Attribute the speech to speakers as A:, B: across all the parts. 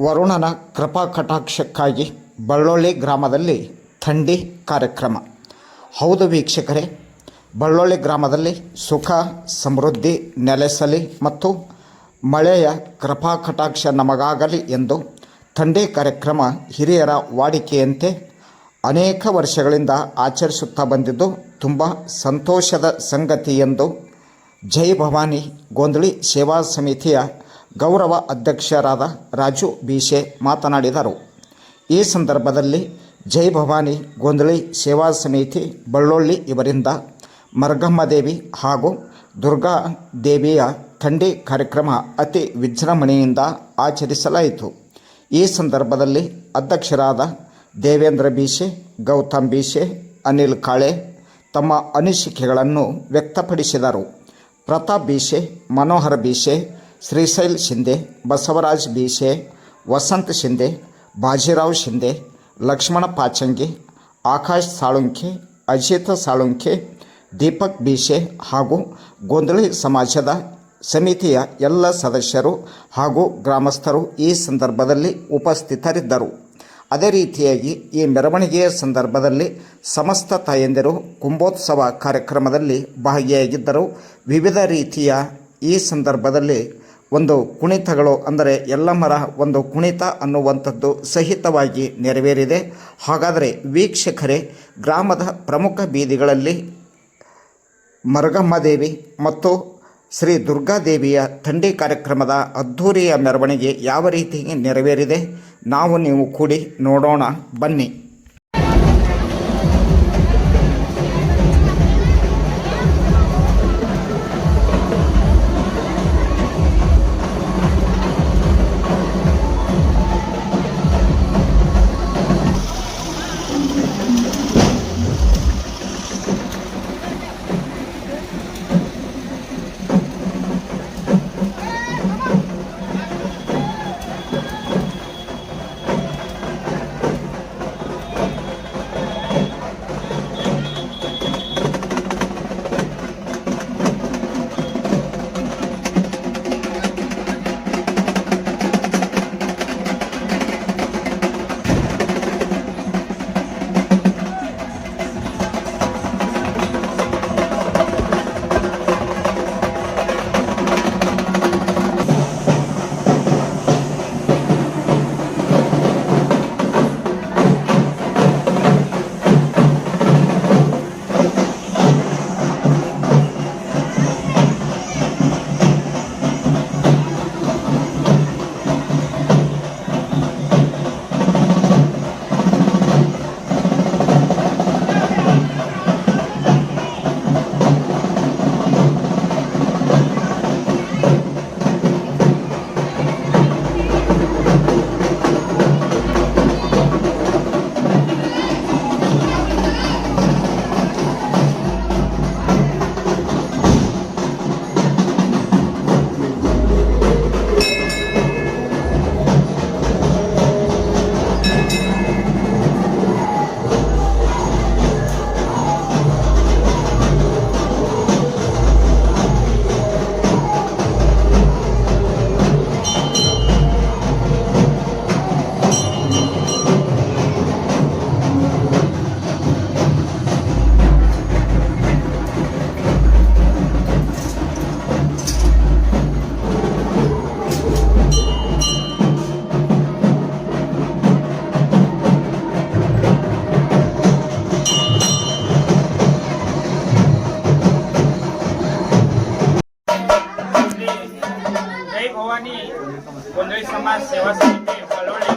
A: ವರುಣನ ಕೃಪಾ ಕಟಾಕ್ಷಕ್ಕಾಗಿ ಬಳ್ಳೊಳ್ಳಿ ಗ್ರಾಮದಲ್ಲಿ ಥಂಡಿ ಕಾರ್ಯಕ್ರಮ. ಹೌದು ವೀಕ್ಷಕರೇ, ಬಳ್ಳೊಳ್ಳಿ ಗ್ರಾಮದಲ್ಲಿ ಸುಖ ಸಮೃದ್ಧಿ ನೆಲೆಸಲಿ ಮತ್ತು ಮಳೆಯ ಕೃಪಾ ಕಟಾಕ್ಷ ನಮಗಾಗಲಿ ಎಂದು ಥಂಡಿ ಕಾರ್ಯಕ್ರಮ ಹಿರಿಯರ ವಾಡಿಕೆಯಂತೆ ಅನೇಕ ವರ್ಷಗಳಿಂದ ಆಚರಿಸುತ್ತಾ ಬಂದಿದ್ದು ತುಂಬ ಸಂತೋಷದ ಸಂಗತಿ ಎಂದು ಜೈ ಭವಾನಿ ಗೋಂದಳಿ ಸೇವಾ ಸಮಿತಿಯ ಗೌರವ ಅಧ್ಯಕ್ಷರಾದ ರಾಜು ಬೀಸೆ ಮಾತನಾಡಿದರು. ಈ ಸಂದರ್ಭದಲ್ಲಿ ಜೈ ಭವಾನಿ ಗೋಂದಳಿ ಸೇವಾ ಸಮಿತಿ ಬಳ್ಳೊಳ್ಳಿ ಇವರಿಂದ ಮರಗಮ್ಮ ದೇವಿ ಹಾಗೂ ದುರ್ಗಾ ದೇವಿಯ ಥಂಡಿ ಕಾರ್ಯಕ್ರಮ ಅತಿ ವಿಜೃಂಭಣೆಯಿಂದ ಆಚರಿಸಲಾಯಿತು. ಈ ಸಂದರ್ಭದಲ್ಲಿ ಅಧ್ಯಕ್ಷರಾದ ದೇವೇಂದ್ರ ಬೀಸೆ, ಗೌತಮ್ ಬೀಸೆ, ಅನಿಲ್ ಕಾಳೆ ತಮ್ಮ ಅನಿಸಿಕೆಗಳನ್ನು ವ್ಯಕ್ತಪಡಿಸಿದರು. ಪ್ರತಾಪ್ ಬೀಸೆ, ಮನೋಹರ್ ಬೀಸೆ, ಶ್ರೀಶೈಲ್ ಶಿಂದೆ, ಬಸವರಾಜ್ ಬೀಸೆ, ವಸಂತ್ ಶಿಂದೆ, ಬಾಜಿರಾವ್ ಶಿಂದೆ, ಲಕ್ಷ್ಮಣ ಪಾಚಂಗಿ, ಆಕಾಶ್ ಸಾಳುಂಖೆ, ಅಜಿತ್ ಸಾಳುಂಖೆ, ದೀಪಕ್ ಬೀಸೆ ಹಾಗೂ ಗೋಂದಳಿ ಸಮಾಜದ ಸಮಿತಿಯ ಎಲ್ಲ ಸದಸ್ಯರು ಹಾಗೂ ಗ್ರಾಮಸ್ಥರು ಈ ಸಂದರ್ಭದಲ್ಲಿ ಉಪಸ್ಥಿತರಿದ್ದರು. ಅದೇ ರೀತಿಯಾಗಿ ಈ ಮೆರವಣಿಗೆಯ ಸಂದರ್ಭದಲ್ಲಿ ಸಮಸ್ತ ತಾಯಂದಿರು ಕುಂಭೋತ್ಸವ ಕಾರ್ಯಕ್ರಮದಲ್ಲಿ ಭಾಗಿಯಾಗಿದ್ದರು. ವಿವಿಧ ರೀತಿಯ ಈ ಸಂದರ್ಭದಲ್ಲಿ ಒಂದು ಕುಣಿತಗಳು ಅಂದರೆ ಎಲ್ಲಮ್ಮರ ಒಂದು ಕುಣಿತ ಅನ್ನುವಂಥದ್ದು ಸಹಿತವಾಗಿ ನೆರವೇರಿದೆ. ಹಾಗಾದರೆ ವೀಕ್ಷಕರೇ, ಗ್ರಾಮದ ಪ್ರಮುಖ ಬೀದಿಗಳಲ್ಲಿ ಮರಗಮ್ಮ ದೇವಿ ಮತ್ತು ಶ್ರೀ ದುರ್ಗಾದೇವಿಯ ಥಂಡಿ ಕಾರ್ಯಕ್ರಮದ ಅದ್ಧೂರಿಯ ಮೆರವಣಿಗೆ ಯಾವ ರೀತಿ ನೆರವೇರಿದೆ ನಾವು ನೀವು ಕೂಡಿ ನೋಡೋಣ ಬನ್ನಿ.
B: ಗೋಂದಳಿ ಸಮಾಜ ಸೇವಾ ಸಮಿತಿ ಬಳ್ಳೊಳ್ಳಿ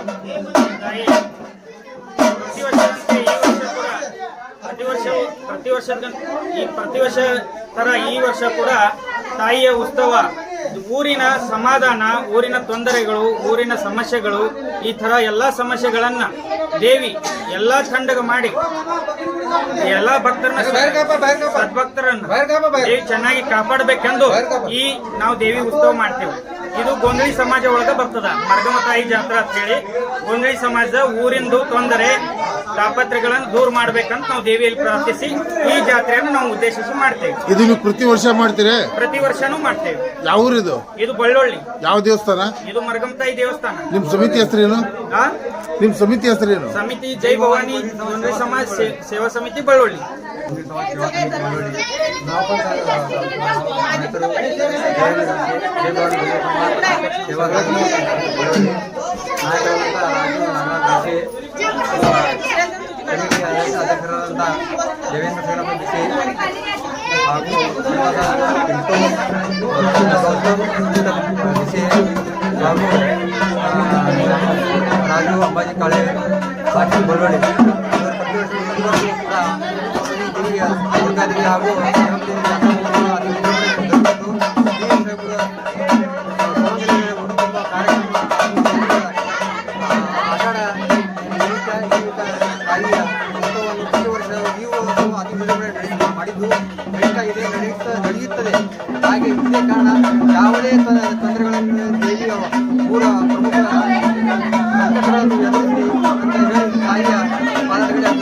B: ಪ್ರತಿ ವರ್ಷ ತರ ಈ ವರ್ಷ ಕೂಡ ತಾಯಿಯ ಉತ್ಸವ, ಊರಿನ ಸಮಾಧಾನ, ಊರಿನ ತೊಂದರೆಗಳು, ಊರಿನ ಸಮಸ್ಯೆಗಳು, ಈ ತರ ಎಲ್ಲಾ ಸಮಸ್ಯೆಗಳನ್ನ ದೇವಿ ಎಲ್ಲಾ ತಂಡಗ ಮಾಡಿ ಎಲ್ಲಾ ಭಕ್ತರನ್ನ ಸದ್ಭಕ್ತರನ್ನ ದೇವಿ ಚೆನ್ನಾಗಿ ಕಾಪಾಡಬೇಕೆಂದು ಈ ನಾವು ದೇವಿ ಉತ್ಸವ ಮಾಡ್ತೇವೆ. ಇದು ಗೋಂದಳಿ ಸಮಾಜ ಒಳಗ ಬರ್ತದ. ಮರಗಮ್ಮ ತಾಯಿ ಜಾತ್ರಾ ಅಂತ ಹೇಳಿ ಗೋಂದಳಿ ಸಮಾಜದ ಊರಿಂದು ತೊಂದರೆ ತಾಪತ್ರೆಗಳನ್ನು ದೂರ ಮಾಡ್ಬೇಕಂತ ನಾವು ದೇವಿಯಲ್ಲಿ ಪ್ರಾರ್ಥಿಸಿ ಈ ಜಾತ್ರೆಯನ್ನು ನಾವು ಉದ್ದೇಶಿಸಿ ಮಾಡ್ತೇವೆ.
C: ಇದು ನೀವು ಪ್ರತಿ ವರ್ಷ ಮಾಡ್ತೀರಿ?
B: ಪ್ರತಿ ವರ್ಷನೂ ಮಾಡ್ತೇವೆ.
C: ಯಾವ ಊರಿದು?
B: ಇದು ಬಳ್ಳೊಳ್ಳಿ.
C: ಯಾವ ದೇವಸ್ಥಾನ?
B: ಇದು ಮರಗಮತಾಯಿ ದೇವಸ್ಥಾನ.
C: ನಿಮ್ ಸಮಿತಿ ಹೆಸರೇನು?
B: ಆ?
C: ನಿಮ್ ಸಮಿತಿ ಹೆಸರೇನು?
B: ಸಮಿತಿ ಜೈ ಭವಾನಿ ಜೊಂದ್ರಿ ಸಮಾಜ ಸೇವಾ ಸಮಿತಿ ಬಳ್ಳೊಳ್ಳಿ.
D: ದೇವೇಂದ್ರ ಸೇನಾಪತಿ ಹಾಗೂ ಹಾಗೂ ರಾಜು ಅಂಬಾಜಿ ಕಾಳೆ ಸಾಕ್ಷಿ ಬಳ್ಳೊಳ್ಳಿ ದೇವಿಗೆ ಹಾಗೂ ಮಾಡಿದ್ದು ನಡೆಯುತ್ತದೆ. ಹಾಗೆ ಇದೇ ಕಾರಣ ಯಾವುದೇ ತೊಂದರೆಗಳನ್ನು ದೇವಿಯ ಪೂರ್ವ ಪ್ರಮುಖ ಸಂಕಟಗಳನ್ನು ಎದುರಿಸಿ ಅಂತ ಹೇಳಿ ತಾಯಿಯ ಪಾದಗಳಿಗೆ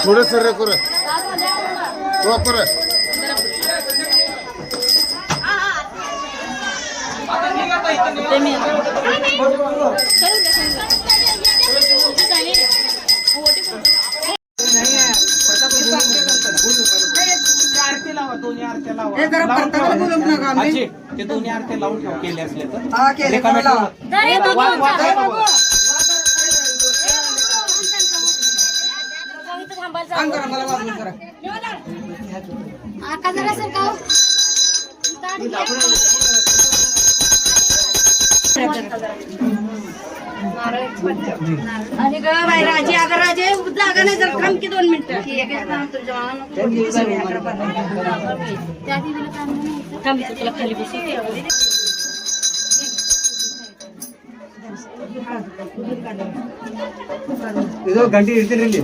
C: थोड़े सर रखो रे तो पर
E: ते दोन्ही आरती लावून ठेव केले असले तर
F: अरे ग बाई राजे अगं राजे जागा नाही जर थांब की 2 मिनिटं तुला खाली बसवते
D: ಇದು ಗಂಟೆ ಇಡ್ತೀನಿ ಇಲ್ಲಿ